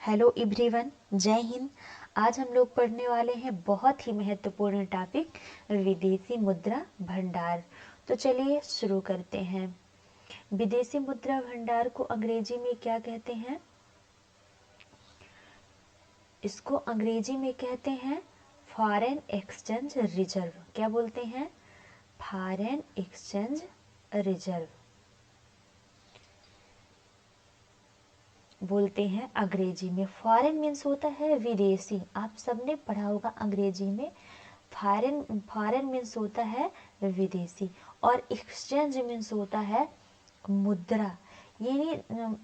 Hello everyone, जय हिंद। आज हम लोग पढ़ने वाले हैं बहुत ही महत्वपूर्ण टॉपिक विदेशी मुद्रा भंडार। तो चलिए शुरू करते हैं। विदेशी मुद्रा भंडार को अंग्रेजी में क्या कहते हैं? इसको अंग्रेजी में कहते हैं फॉरेन एक्सचेंज रिजर्व। क्या बोलते हैं? फॉरेन एक्सचेंज रिजर्व बोलते हैं अंग्रेजी में। फॉरेन मीन्स होता है विदेशी, आप सबने पढ़ा होगा अंग्रेजी में। फॉरेन फॉरेन मीन्स होता है विदेशी, और एक्सचेंज मीन्स होता है मुद्रा। यानी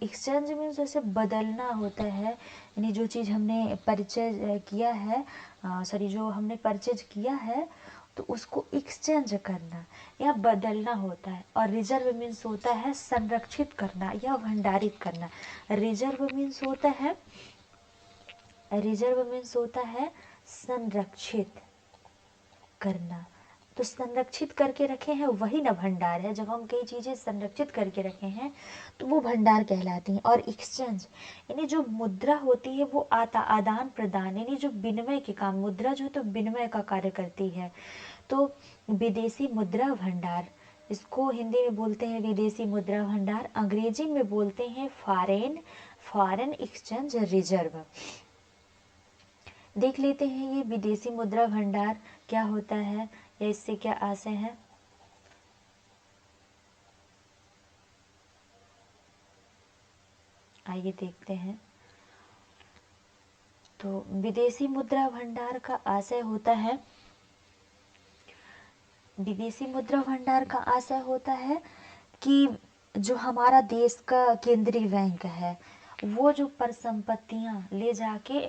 एक्सचेंज मीन्स जैसे बदलना होता है, यानी जो चीज़ हमने परचेज किया है, जो हमने परचेज किया है तो उसको एक्सचेंज करना या बदलना होता है। और रिजर्व मीन्स होता है संरक्षित करना या भंडारित करना। रिजर्व मीन्स होता है संरक्षित करना। तो संरक्षित करके रखे हैं वही ना भंडार है। जब हम कई चीज़ें संरक्षित करके रखे हैं तो वो भंडार कहलाती हैं। और एक्सचेंज यानी जो मुद्रा होती है वो आदान प्रदान, यानी जो विनिमय के काम, मुद्रा जो है तो विनिमय का कार्य करती है। तो विदेशी मुद्रा भंडार, इसको हिंदी में बोलते हैं विदेशी मुद्रा भंडार, अंग्रेजी में बोलते हैं फॉरेन एक्सचेंज रिजर्व। देख लेते हैं ये विदेशी मुद्रा भंडार क्या होता है या इससे क्या आशय है। आइए देखते हैं। तो विदेशी मुद्रा भंडार का आशय होता है, विदेशी मुद्रा भंडार का आशय होता है कि जो हमारा देश का केंद्रीय बैंक है वो जो परिसंपत्तियां ले जाके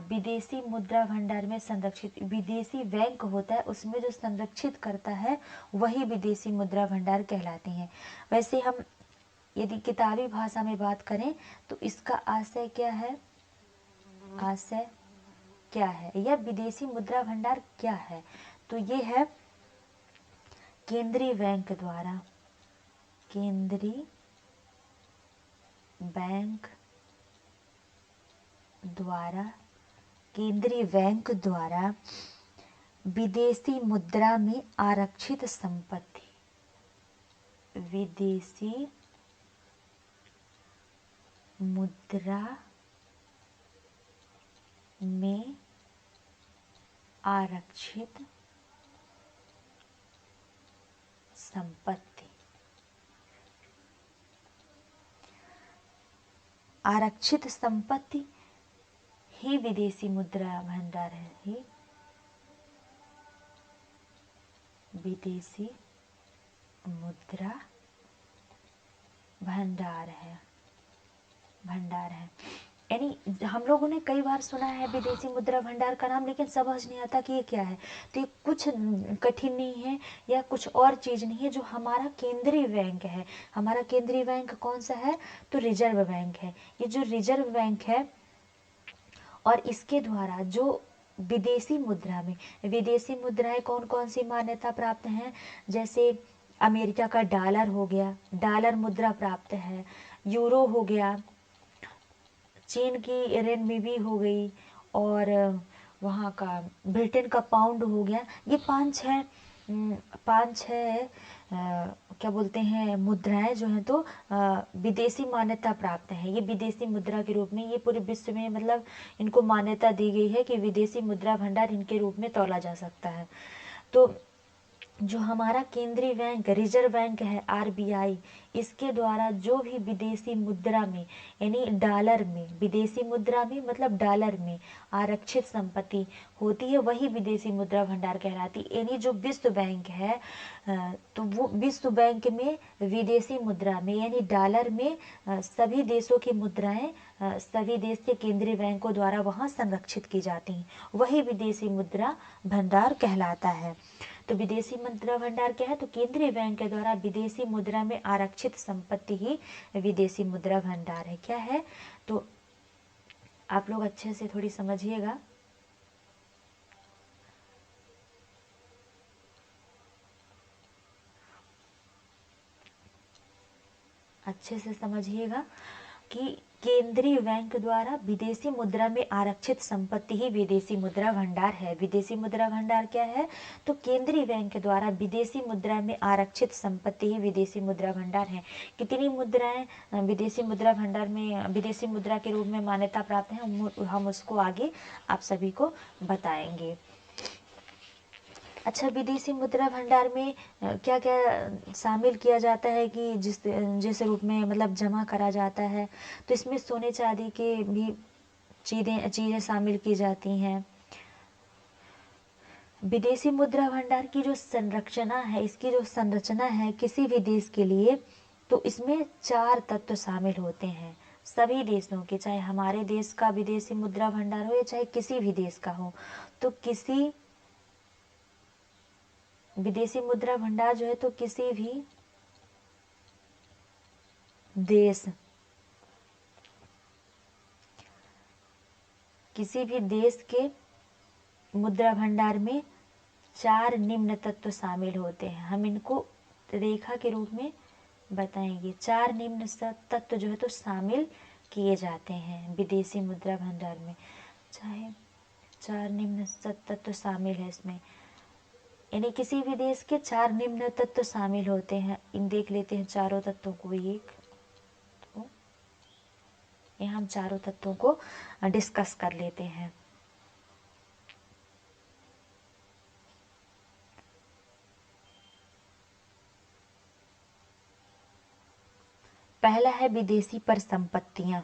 विदेशी मुद्रा भंडार में संरक्षित, विदेशी बैंक होता है उसमें जो संरक्षित करता है वही विदेशी मुद्रा भंडार कहलाती हैं। वैसे हम यदि किताबी भाषा में बात करें तो इसका आशय क्या है, आशय क्या है या विदेशी मुद्रा भंडार क्या है? तो ये है केंद्रीय बैंक द्वारा, केंद्रीय बैंक द्वारा, केंद्रीय बैंक द्वारा विदेशी मुद्रा में आरक्षित संपत्ति, विदेशी मुद्रा में आरक्षित संपत्ति, आरक्षित संपत्ति ही विदेशी मुद्रा भंडार है, ही विदेशी मुद्रा भंडार है, भंडार है। यानी हम लोगों ने कई बार सुना है विदेशी मुद्रा भंडार का नाम, लेकिन समझ नहीं आता कि ये क्या है। तो ये कुछ कठिन नहीं है या कुछ और चीज़ नहीं है। जो हमारा केंद्रीय बैंक है, हमारा केंद्रीय बैंक कौन सा है? तो रिजर्व बैंक है। ये जो रिजर्व बैंक है और इसके द्वारा जो विदेशी मुद्रा में, विदेशी मुद्राएं कौन कौन सी मान्यता प्राप्त हैं? जैसे अमेरिका का डॉलर हो गया, डॉलर मुद्रा प्राप्त है। यूरो हो गया, चीन की रेनमीबी हो गई, और वहाँ का ब्रिटेन का पाउंड हो गया। ये पाँच छः क्या बोलते हैं मुद्राएं जो हैं तो विदेशी मान्यता प्राप्त हैं। ये विदेशी मुद्रा के रूप में ये पूरे विश्व में मतलब इनको मान्यता दी गई है कि विदेशी मुद्रा भंडार इनके रूप में तौला जा सकता है। तो जो हमारा केंद्रीय बैंक रिजर्व बैंक है आरबीआई, इसके द्वारा जो भी विदेशी मुद्रा में यानी डॉलर में, विदेशी मुद्रा में मतलब डॉलर में आरक्षित संपत्ति होती है वही विदेशी मुद्रा भंडार कहलाती। यानी जो विश्व बैंक है तो वो विश्व बैंक में विदेशी मुद्रा में यानी डॉलर में सभी देशों की मुद्राएं सभी देश के केंद्रीय बैंकों द्वारा वहाँ संरक्षित की जाती हैं, वही विदेशी मुद्रा भंडार कहलाता है। तो विदेशी मुद्रा भंडार क्या है? तो केंद्रीय बैंक के द्वारा विदेशी मुद्रा में आरक्षित संपत्ति ही विदेशी मुद्रा भंडार है। क्या है? तो आप लोग अच्छे से थोड़ी समझिएगा। अच्छे से समझिएगा। कि केंद्रीय बैंक द्वारा विदेशी मुद्रा में आरक्षित संपत्ति ही विदेशी मुद्रा भंडार है। विदेशी मुद्रा भंडार क्या है? तो केंद्रीय बैंक द्वारा विदेशी मुद्रा में आरक्षित संपत्ति ही विदेशी मुद्रा भंडार है। कितनी मुद्राएं विदेशी मुद्रा भंडार में विदेशी मुद्रा के रूप में मान्यता प्राप्त है, हम उसको आगे आप सभी को बताएंगे। अच्छा, विदेशी मुद्रा भंडार में क्या क्या शामिल किया जाता है कि जिस रूप में मतलब जमा करा जाता है, तो इसमें सोने चांदी के भी चीज़ें शामिल की जाती हैं। विदेशी मुद्रा भंडार की जो संरचना है, इसकी जो संरचना है किसी भी देश के लिए, तो इसमें 4 तत्व शामिल होते हैं। सभी देशों के, चाहे हमारे देश का विदेशी मुद्रा भंडार हो या चाहे किसी भी देश का हो, तो किसी विदेशी मुद्रा भंडार जो है तो किसी भी देश के मुद्रा भंडार में 4 निम्न तत्व शामिल होते हैं। हम इनको रेखा के रूप में बताएंगे। 4 निम्न तत्व जो है तो शामिल किए जाते हैं विदेशी मुद्रा भंडार में, चाहे 4 निम्न तत्व शामिल है इसमें, यानी किसी भी देश के 4 निम्न तत्व शामिल होते हैं। इन देख लेते हैं चारों तत्वों को। एक तो यहाँ हम चारों तत्वों को डिस्कस कर लेते हैं। पहला है विदेशी परिसंपत्तियां।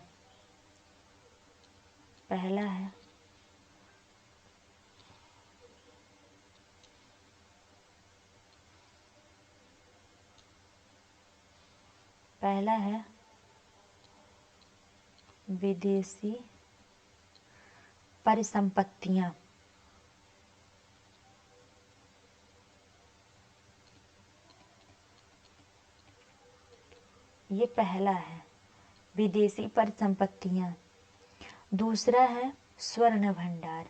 पहला है विदेशी परिसंपत्तियां। ये पहला है विदेशी परिसंपत्तियां। दूसरा है स्वर्ण भंडार।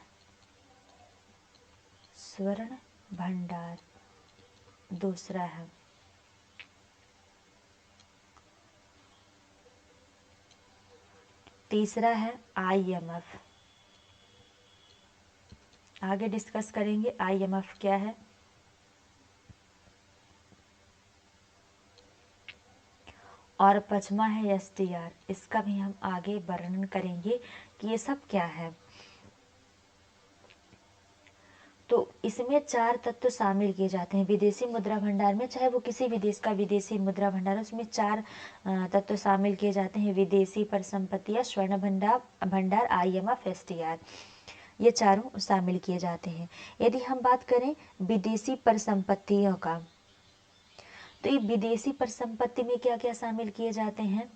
स्वर्ण भंडार दूसरा है। तीसरा है IMF। आगे डिस्कस करेंगे IMF क्या है। और पांचवा है SDR। इसका भी हम आगे वर्णन करेंगे कि ये सब क्या है। तो इसमें 4 तत्व शामिल किए जाते हैं विदेशी मुद्रा भंडार में, चाहे वो किसी भी देश का विदेशी मुद्रा भंडार है, उसमें 4 तत्व शामिल किए जाते हैं। विदेशी परिसंपत्तियां, स्वर्ण भंडार, IMF, SDR, ये चारों शामिल किए जाते हैं। यदि हम बात करें विदेशी परिसंपत्तियों का, तो ये विदेशी परिसंपत्ति में क्या क्या शामिल किए जाते हैं,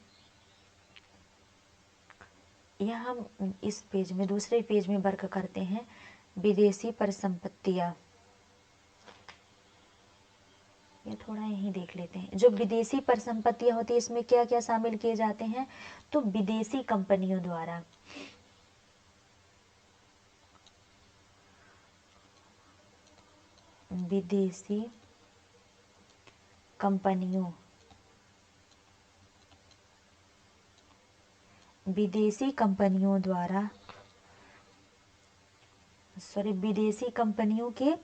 यह हम इस पेज में दूसरे पेज में वर्क करते हैं। विदेशी परिसंपत्तियां, ये थोड़ा यहीं देख लेते हैं। जो विदेशी परिसंपत्तियां होती है इसमें क्या क्या शामिल किए जाते हैं, तो विदेशी कंपनियों द्वारा विदेशी कंपनियों द्वारा विदेशी कंपनियों के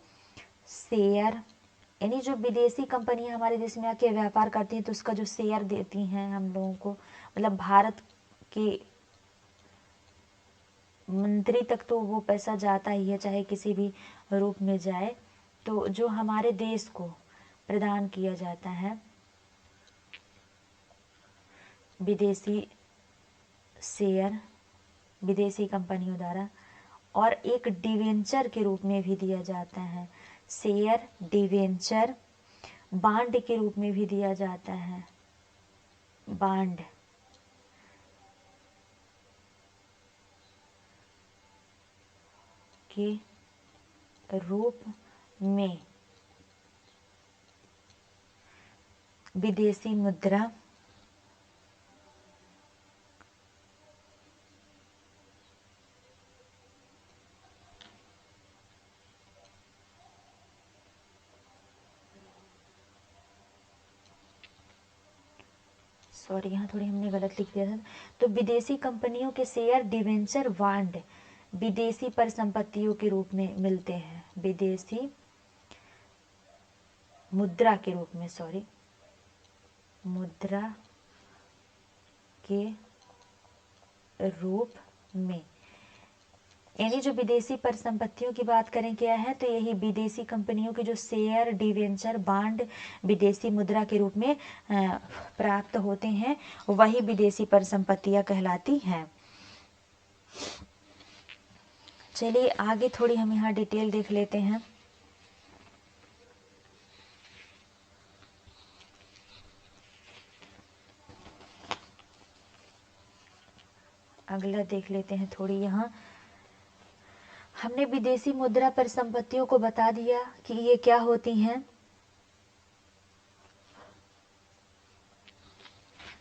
शेयर, यानी जो विदेशी कंपनियां हमारे देश में आके व्यापार करती हैं तो उसका जो शेयर देती हैं हम लोगों को, मतलब भारत के मंत्री तक तो वो पैसा जाता ही है, चाहे किसी भी रूप में जाए, तो जो हमारे देश को प्रदान किया जाता है विदेशी शेयर विदेशी कंपनियों द्वारा, और एक डिवेंचर के रूप में भी दिया जाता है। शेयर, डिवेंचर, बांड के रूप में भी दिया जाता है। बांड के रूप में विदेशी मुद्रा सॉरी यहाँ थोड़ी हमने गलत लिख दिया था। तो विदेशी कंपनियों के शेयर डिवेंचर बांड विदेशी परिसंपत्तियों के रूप में मिलते हैं, विदेशी मुद्रा के रूप में, सॉरी मुद्रा के रूप में। यानी जो विदेशी परिसंपत्तियों की बात करें क्या है, तो यही विदेशी कंपनियों के जो शेयर डिवेंचर बांड विदेशी मुद्रा के रूप में प्राप्त होते हैं, वही विदेशी परिसंपत्तियां कहलाती हैं। चलिए आगे थोड़ी हम यहाँ डिटेल देख लेते हैं। अगला देख लेते हैं थोड़ी यहाँ। हमने विदेशी मुद्रा परिसंपत्तियों को बता दिया कि ये क्या होती हैं।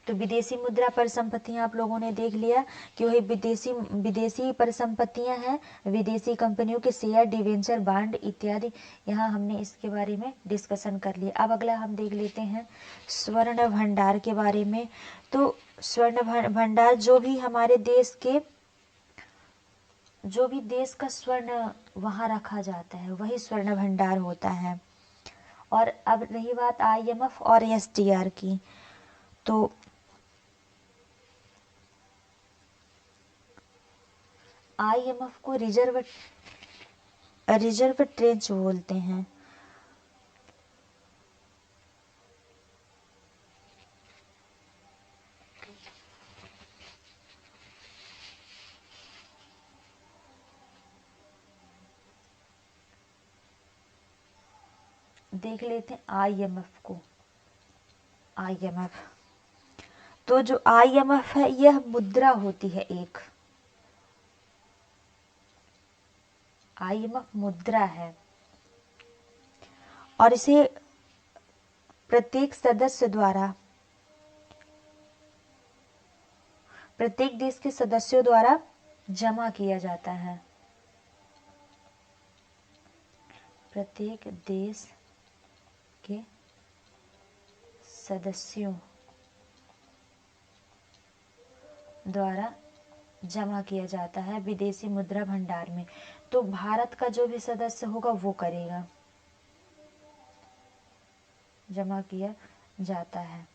तो विदेशी मुद्रा परिसंपत्तियां आप लोगों ने देख लिया कि वही विदेशी परिसंपत्तियां हैं, विदेशी कंपनियों के शेयर डिवेंचर बांड इत्यादि। यहाँ हमने इसके बारे में डिस्कशन कर लिया। अब अगला हम देख लेते हैं स्वर्ण भंडार के बारे में। तो स्वर्ण भंडार जो भी हमारे देश के, जो भी देश का स्वर्ण वहाँ रखा जाता है वही स्वर्ण भंडार होता है। और अब रही बात IMF और SDR की, तो IMF को रिजर्व ट्रेंच बोलते हैं। देख लेते हैं IMF को। IMF, तो जो IMF है यह मुद्रा होती है एक, IMF मुद्रा है और इसे प्रत्येक सदस्य द्वारा, प्रत्येक देश के सदस्यों द्वारा जमा किया जाता है। प्रत्येक देश के सदस्यों द्वारा जमा किया जाता है विदेशी मुद्रा भंडार में। तो भारत का जो भी सदस्य होगा वो करेगा, जमा किया जाता है।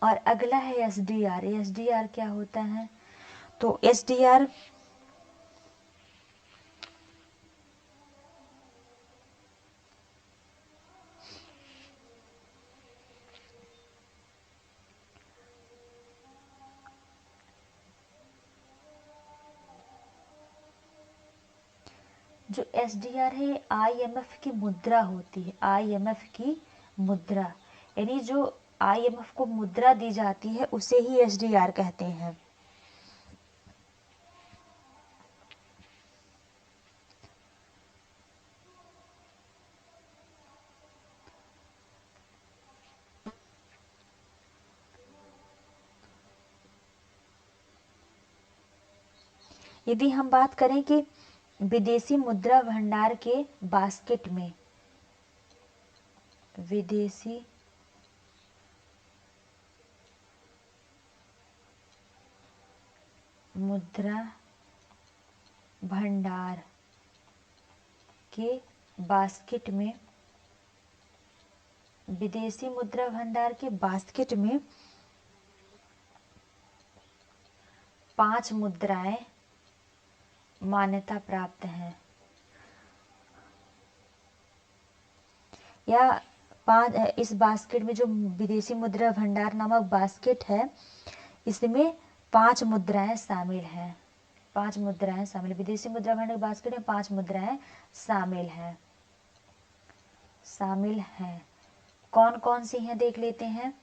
और अगला है SDR। SDR क्या होता है? तो SDR जो SDR है IMF की मुद्रा होती है, IMF की मुद्रा, यानी जो IMF को मुद्रा दी जाती है उसे ही SDR कहते हैं। यदि हम बात करें कि विदेशी मुद्रा भंडार के बास्केट में, विदेशी मुद्रा भंडार के बास्केट में, विदेशी मुद्रा भंडार के बास्केट में 5 मुद्राएं मान्यता प्राप्त हैं, या 5, इस बास्केट में जो विदेशी मुद्रा भंडार नामक बास्केट है इसमें 5 मुद्राएं शामिल हैं। 5 मुद्राएं शामिल, विदेशी मुद्रा भंडार बास्केट में 5 मुद्राएं शामिल हैं। कौन कौन सी हैं देख लेते हैं।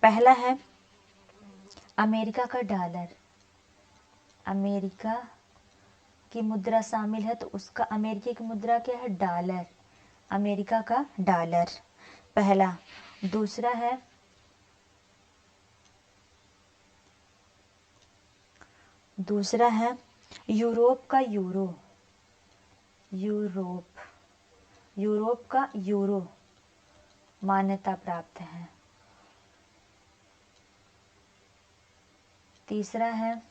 पहला है अमेरिका का डॉलर। अमेरिका की मुद्रा शामिल है, तो उसका अमेरिका की मुद्रा क्या है? डॉलर। अमेरिका का डॉलर पहला। दूसरा है यूरोप का यूरो, यूरोप का यूरो मान्यता प्राप्त है। तीसरा है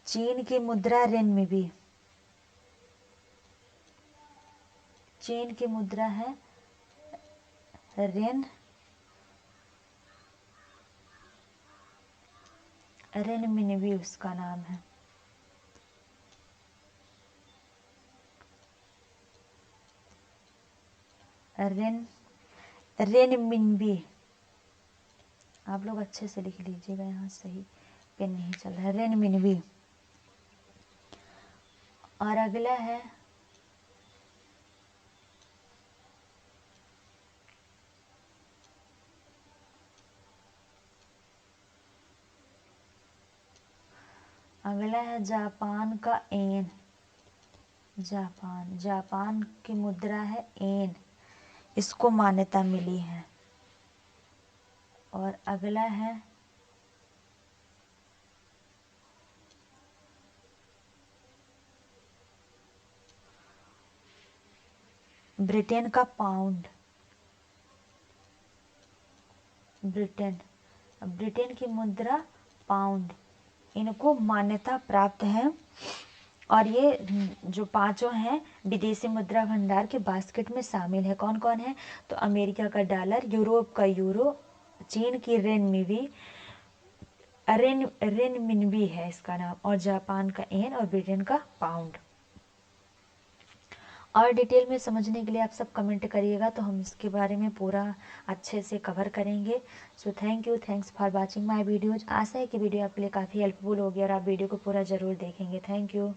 चीन की मुद्रा रेनमिबी, चीन की मुद्रा है रेनमिनबी उसका नाम है। रेनमिनबी, आप लोग अच्छे से लिख लीजिएगा, यहाँ सही पेन नहीं चल रहा है। रेनमिनबी। और अगला है जापान का एन, जापान की मुद्रा है एन, इसको मान्यता मिली है। और अगला है ब्रिटेन का पाउंड, ब्रिटेन की मुद्रा पाउंड, इनको मान्यता प्राप्त है। और ये जो पांचों हैं विदेशी मुद्रा भंडार के बास्केट में शामिल है। कौन कौन है? तो अमेरिका का डॉलर, यूरोप का यूरो, चीन की रेनमिनबी है इसका नाम, और जापान का येन, और ब्रिटेन का पाउंड। और डिटेल में समझने के लिए आप सब कमेंट करिएगा, तो हम इसके बारे में पूरा अच्छे से कवर करेंगे। So thank you, thanks for watching my videos. आशा है कि वीडियो आपके लिए काफ़ी हेल्पफुल होगी और आप वीडियो को पूरा ज़रूर देखेंगे। Thank you.